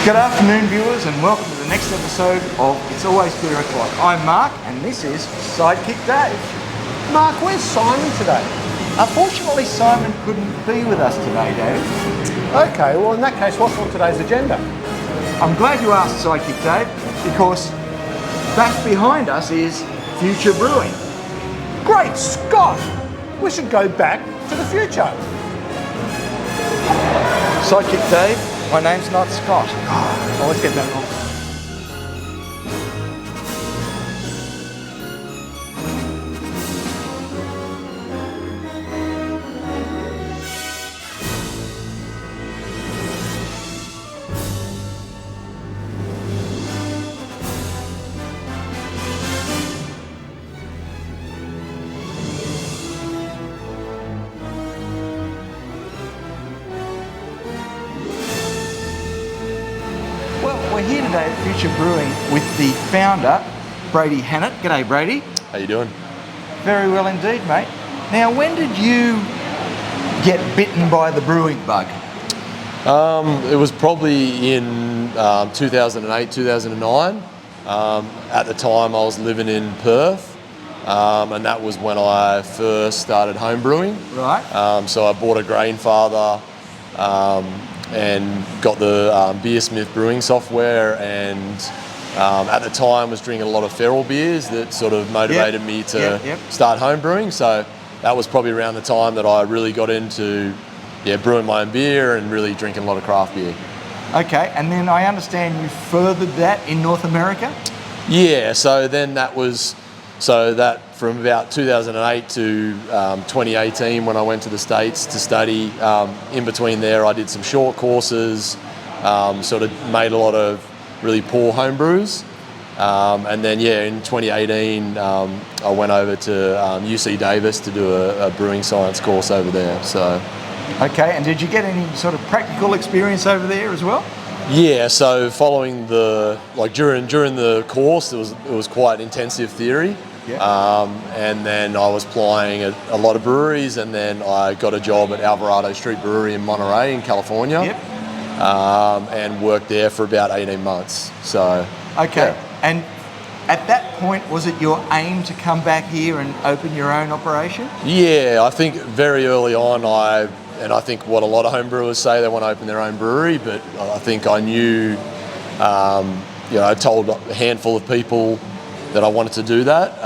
Good afternoon, viewers, and welcome to the next episode of It's Always Beeroclock. I'm Mark, and this is Sidekick Dave. Mark, where's Simon today? Unfortunately, Simon couldn't be with us today, Dave. Okay, well in that case, what's on today's agenda? I'm glad you asked, Sidekick Dave, because back behind us is Future Brewing. Great Scott! We should go back to the future. Sidekick Dave, my name's not Scott. I always get that wrong. Well, we're here today at Future Brewing with the founder, Brady Hannett. G'day, Brady. How you doing? Very well indeed, mate. Now, when did you get bitten by the brewing bug? It was probably in 2008, 2009. At the time I was living in Perth, and that was when I first started home brewing. Right. So I bought a grain father and got the Beersmith brewing software, and at the time was drinking a lot of feral beers that sort of motivated me to start home brewing. So that was probably around the time that I really got into brewing my own beer and really drinking a lot of craft beer. Okay, and then I understand you furthered that in North America? Yeah, so then that from about 2008 to 2018 when I went to the States to study. In between there I did some short courses, sort of made a lot of really poor home brews. And then in 2018 I went over to UC Davis to do a brewing science course over there. So. Okay, and did you get any sort of practical experience over there as well? Yeah, so following during the course it was quite intensive theory. And then I was plying at a lot of breweries, and then I got a job at Alvarado Street Brewery in Monterey in California. And worked there for about 18 months. So and at that point, was it your aim to come back here and open your own operation? Yeah, I think very early on I think what a lot of home brewers say, they want to open their own brewery, but I think I knew, I told a handful of people that I wanted to do that,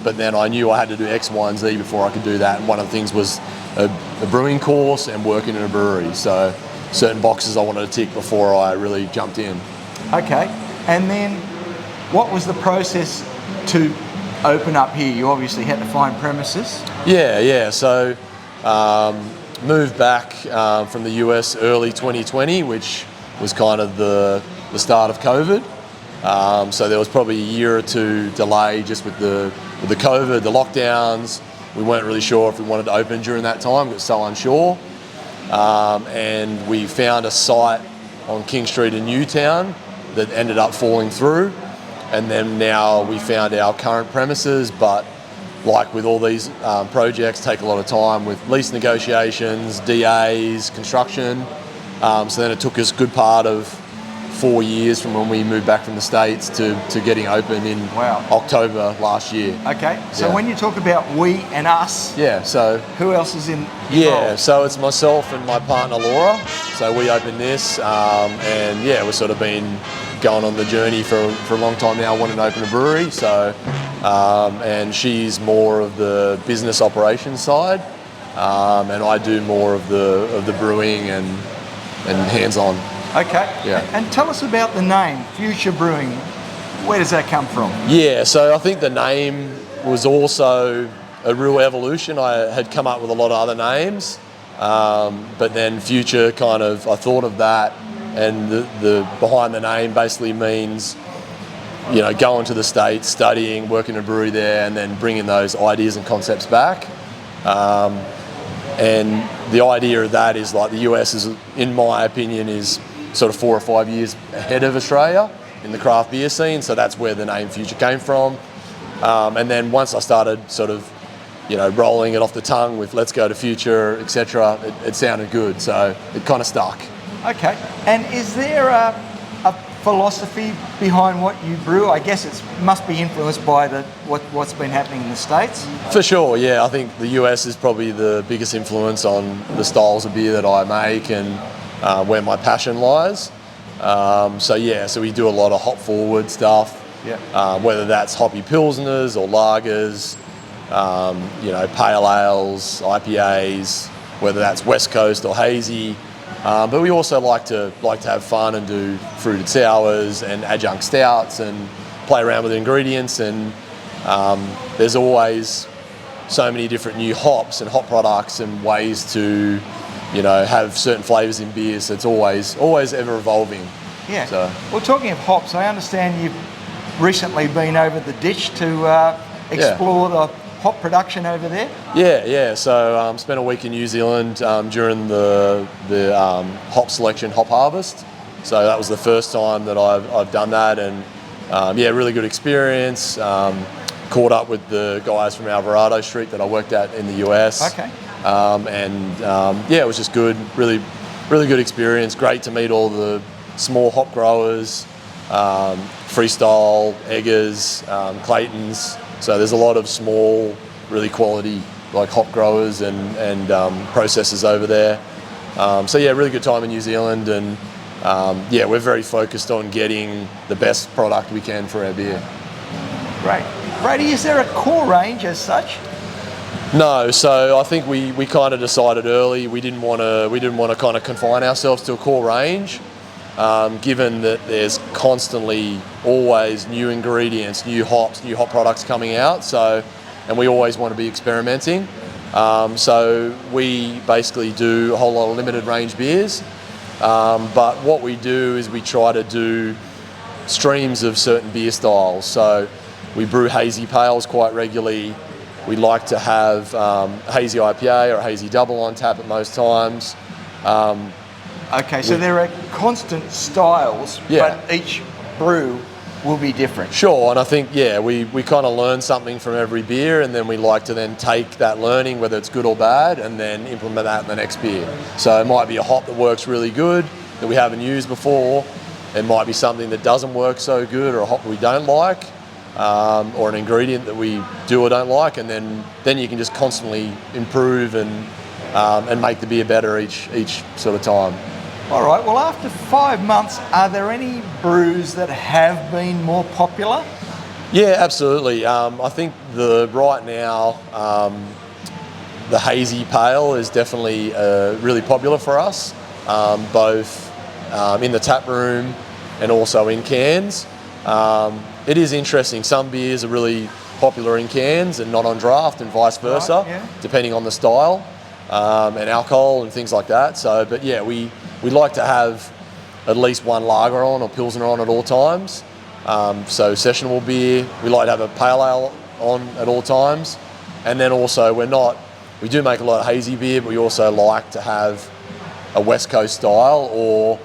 but then I knew I had to do X, Y, and Z before I could do that, and one of the things was a brewing course and working in a brewery, so certain boxes I wanted to tick before I really jumped in. Okay, and then what was the process to open up here? You obviously had to find premises. So moved back from the US early 2020, which was kind of the start of COVID. So there was probably a year or two delay just with the COVID, the lockdowns. We weren't really sure if we wanted to open during that time. We were so unsure. And we found a site on King Street in Newtown that ended up falling through. And then now we found our current premises, but like with all these projects, take a lot of time with lease negotiations, DAs, construction. So then it took us a good part of 4 years from when we moved back from the States to getting open in October last year. Okay, so when you talk about we and us, so who else is involved? So it's myself and my partner Laura. So we opened this, and we've sort of been going on the journey for a long time now, wanting to open a brewery. So, and she's more of the business operations side, and I do more of the brewing and hands-on. Okay. And tell us about the name, Future Brewing. Where does that come from? So I think the name was also a real evolution. I had come up with a lot of other names, but then Future I thought of that, and the behind the name basically means, going to the States, studying, working in a brewery there, and then bringing those ideas and concepts back. And the idea of that is the US is, in my opinion, is sort of 4 or 5 years ahead of Australia in the craft beer scene, so that's where the name Future came from. And then once I started sort of, rolling it off the tongue with let's go to Future, etc., it sounded good, so it kind of stuck. Okay, and is there a a philosophy behind what you brew? I guess it must be influenced by what's been happening in the States. For sure, yeah. I think the US is probably the biggest influence on the styles of beer that I make and where my passion lies. So we do a lot of hop forward stuff. Yeah. Whether that's hoppy pilsners or lagers, pale ales, IPAs, whether that's West Coast or hazy. But we also like to have fun and do fruited sours and adjunct stouts and play around with ingredients. And there's always so many different new hops and hop products and ways to, have certain flavours in beers. So it's always ever evolving. Yeah. So. Well, talking of hops, I understand you've recently been over the ditch to explore the hop production over there. Yeah. So spent a week in New Zealand during the hop selection, hop harvest. So that was the first time that I've done that, and really good experience. Caught up with the guys from Alvarado Street that I worked at in the US. Okay. It was just good. Really good experience. Great to meet all the small hop growers, Freestyle, Eggers, Claytons. So there's a lot of small, really quality hop growers and processors over there. Really good time in New Zealand, and we're very focused on getting the best product we can for our beer. Great. Brady, is there a core range as such? No, so I think we kind of decided early we didn't want to kind of confine ourselves to a core range. Given that there's constantly always new ingredients, new hops, new hop products coming out, and we always want to be experimenting. So we basically do a whole lot of limited range beers, but what we do is we try to do streams of certain beer styles. So we brew hazy pales quite regularly. We like to have hazy IPA or hazy double on tap at most times. Okay, so there are constant styles, Yeah. but each brew will be different. Sure, and I think, we kind of learn something from every beer, and then we like to then take that learning, whether it's good or bad, and then implement that in the next beer. So it might be a hop that works really good that we haven't used before. It might be something that doesn't work so good, or a hop we don't like, or an ingredient that we do or don't like, and then you can just constantly improve and make the beer better each sort of time. All right, well, after 5 months, are there any brews that have been more popular? Yeah, absolutely. I think right now, the hazy pale is definitely really popular for us, both in the tap room and also in cans. It is interesting. Some beers are really popular in cans and not on draft, and vice versa, Right, yeah. depending on the style and alcohol and things like that. So, but yeah, we like to have at least one lager on or pilsner on at all times. So sessionable beer, we like to have a pale ale on at all times. And then also we do make a lot of hazy beer, but we also like to have a West Coast style, or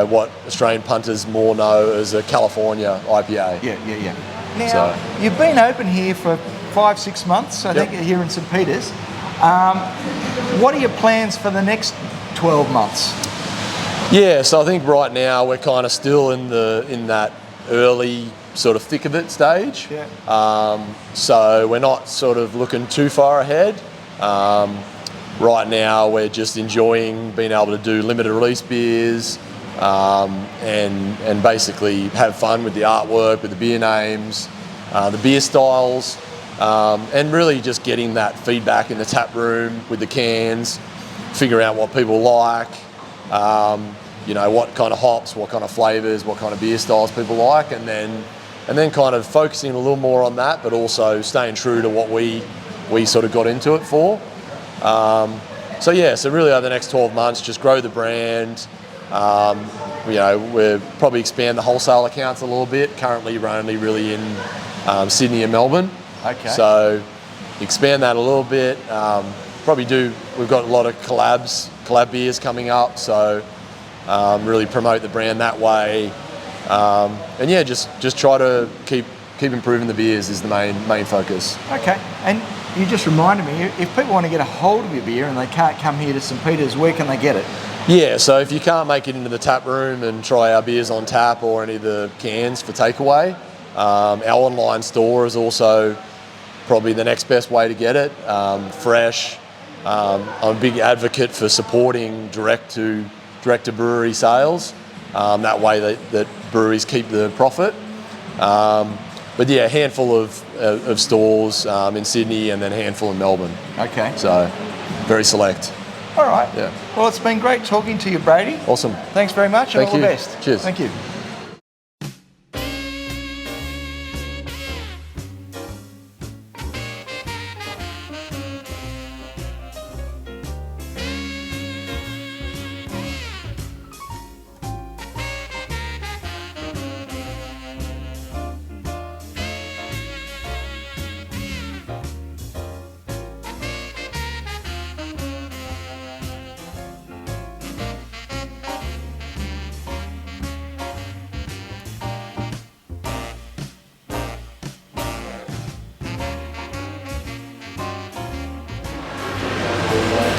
what Australian punters more know as a California IPA. Yeah. Now, you've been open here for 5-6 months, I think, here in St. Peter's. What are your plans for the next 12 months? Yeah, so I think right now we're kind of still in that early sort of thick of it stage. Yeah. So we're not sort of looking too far ahead. Right now we're just enjoying being able to do limited release beers, and basically have fun with the artwork, with the beer names, the beer styles, and really just getting that feedback in the tap room with the cans, figuring out what people like, what kind of hops, what kind of flavours, what kind of beer styles people like, and then kind of focusing a little more on that, but also staying true to what we sort of got into it for. So really over the next 12 months, just grow the brand. We'll probably expand the wholesale accounts a little bit. Currently we're only really in Sydney and Melbourne. Okay. So expand that a little bit. We've got a lot of collab beers coming up, so really promote the brand that way. Just try to keep keep improving the beers is the main focus. Okay, and you just reminded me, if people want to get a hold of your beer and they can't come here to St Peter's, where can they get it? Yeah, so if you can't make it into the tap room and try our beers on tap or any of the cans for takeaway, our online store is also probably the next best way to get it. Fresh. I'm a big advocate for supporting direct to brewery sales. That way that breweries keep the profit. But yeah, a handful of stores in Sydney and then a handful in Melbourne. Okay. So very select. All right. Yeah. Well, it's been great talking to you, Brady. Awesome. Thanks very much and Thank all you. the best. Cheers. Thank you.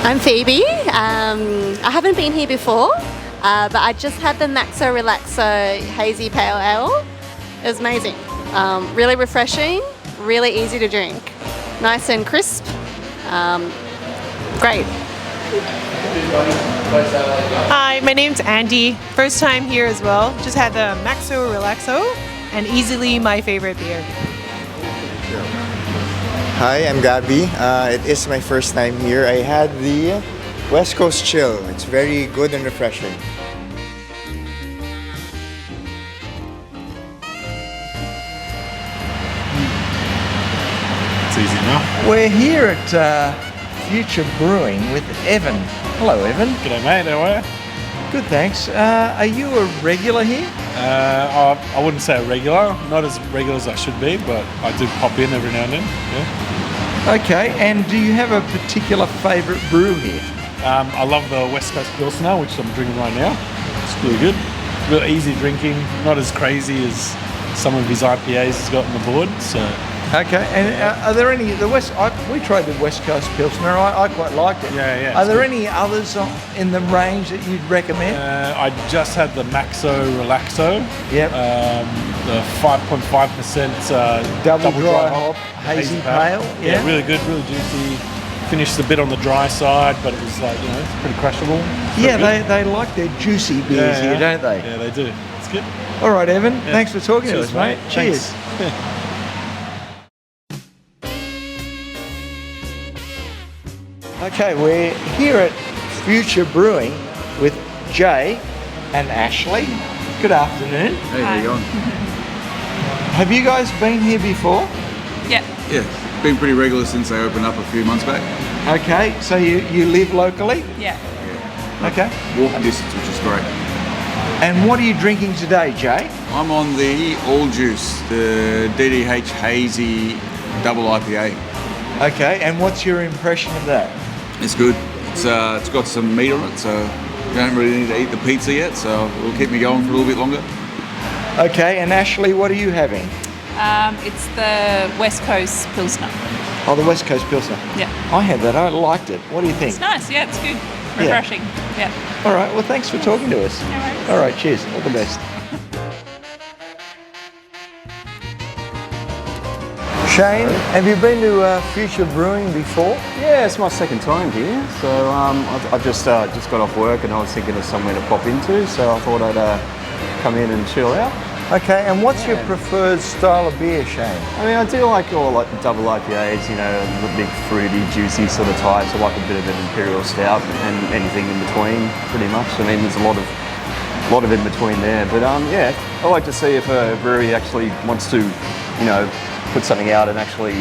I'm Phoebe. I haven't been here before, but I just had the Maxo Relaxo Hazy Pale Ale. It was amazing. Really refreshing, really easy to drink. Nice and crisp. Great. Hi, my name's Andy. First time here as well. Just had the Maxo Relaxo and easily my favorite beer. Hi, I'm Gabby. It is my first time here. I had the West Coast Chill. It's very good and refreshing. It's easy enough. We're here at Future Brewing with Evan. Hello, Evan. G'day mate, how are you? Good, thanks. Are you a regular here? I wouldn't say a regular, not as regular as I should be, but I do pop in every now and then. Yeah. Okay, and do you have a particular favourite brew here? I love the West Coast Pilsner, which I'm drinking right now. It's really good. Real easy drinking, not as crazy as some of his IPAs he's got on the board. So. Okay, and are there any, we tried the West Coast Pilsner, I quite liked it. Yeah. Are there any others in the range that you'd recommend? I just had the Maxo Relaxo. Yep. The 5.5% Double dry hop hazy pale. Yeah, really good, really juicy. Finished a bit on the dry side, but it was like, it's pretty crushable. Yeah, they like their juicy beers here, don't they? Yeah, they do. It's good. All right, Evan, thanks for talking Cheers, to us, mate. Thanks. Cheers. Okay, we're here at Future Brewing with Jay and Ashley. Good afternoon. Hey, how you going? Have you guys been here before? Yeah, been pretty regular since they opened up a few months back. Okay, so you live locally? Yeah. Okay. Walking distance, which is great. And what are you drinking today, Jay? I'm on the All Juice, the DDH Hazy Double IPA. Okay, and what's your impression of that? It's good. It's got some meat on it, so you don't really need to eat the pizza yet, so it'll keep me going for a little bit longer. Okay, and Ashley, what are you having? It's the West Coast Pilsner. Oh, the West Coast Pilsner. Yeah. I had that. I liked it. What do you think? It's nice. Yeah, it's good. Refreshing. Yeah. All right. Well, thanks for talking to us. No worries. All right. Cheers. All the best. Shane, have you been to Future Brewing before? Yeah, it's my second time here. So I've just got off work and I was thinking of somewhere to pop into, so I thought I'd come in and chill out. Okay, and what's your preferred style of beer, Shane? I mean, I do like all like the double IPAs, the big fruity, juicy sort of types. I like a bit of an imperial stout and anything in between, pretty much. I mean, there's a lot of in between there. But yeah, I like to see if a brewery actually wants to, put something out and actually,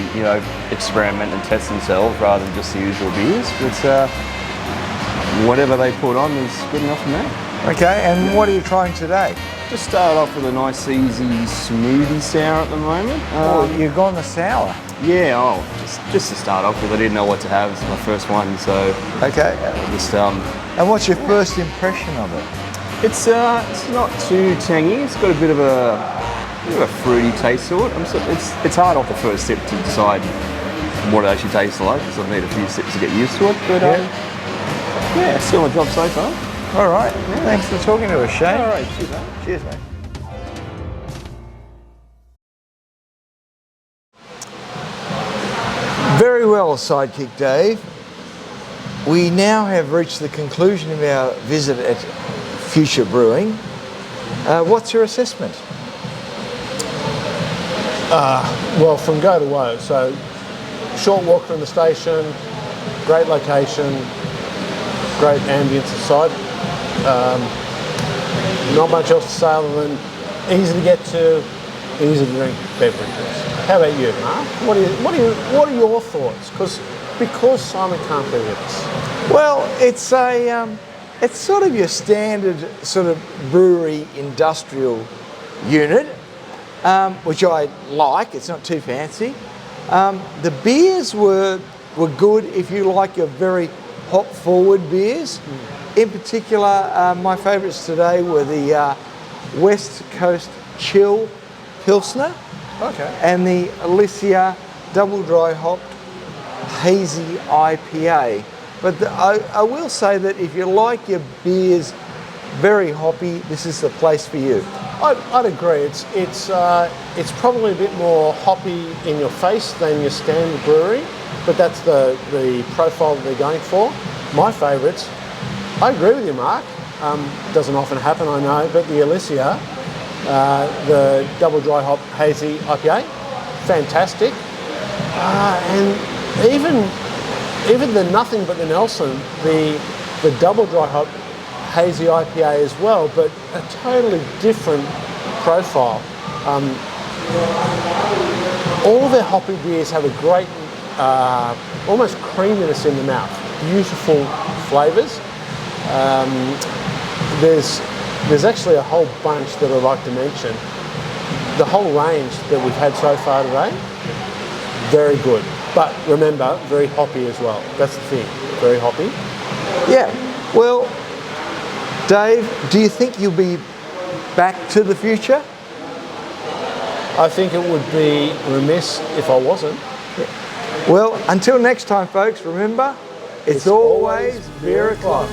experiment and test themselves rather than just the usual beers. But whatever they put on is good enough for me. Okay, and what are you trying today? Just start off with a nice, easy smoothie sour at the moment. You've gone the sour. Yeah, just to start off with. I didn't know what to have. It's my first one, so okay. Just And what's your first impression of it? It's not too tangy. It's got a bit of a bit of a fruity taste to it. It's hard off the first sip to decide what it actually tastes like, because I need a few sips to get used to it. But yeah, still a job so far. All right. Thanks for talking to us, Shane. All right, cheers, mate. Cheers, mate. Very well, Sidekick Dave. We now have reached the conclusion of our visit at Future Brewing. What's your assessment? Well, from go to woe. So, short walk from the station, great location, great ambience inside. Not much else to say other than easy to get to, easy to drink beverages. How about you, Mark? What are your thoughts? Because Simon can't be with us. Well, it's sort of your standard sort of brewery industrial unit, which I like. It's not too fancy. The beers were good if you like your very hop-forward beers. In particular, my favourites today were the West Coast Chill Pilsner, and the Alicia Double Dry Hopped Hazy IPA. But I will say that if you like your beers very hoppy, this is the place for you. I'd agree. It's probably a bit more hoppy in your face than your standard brewery, but that's the profile that they're going for. My favourites, I agree with you, Mark. Doesn't often happen, I know, but the Alicia, the Double Dry Hop Hazy IPA, fantastic. And even the Nothing But the Nelson, the Double Dry Hop Hazy IPA as well, but a totally different profile. All their hoppy beers have a great, almost creaminess in the mouth. Beautiful flavours. There's actually a whole bunch that I'd like to mention. The whole range that we've had so far today, very good. But remember, very hoppy as well. That's the thing, very hoppy. Yeah, well, Dave, do you think you'll be back to the future? I think it would be remiss if I wasn't. Well, until next time, folks, remember, it's always Beeroclock.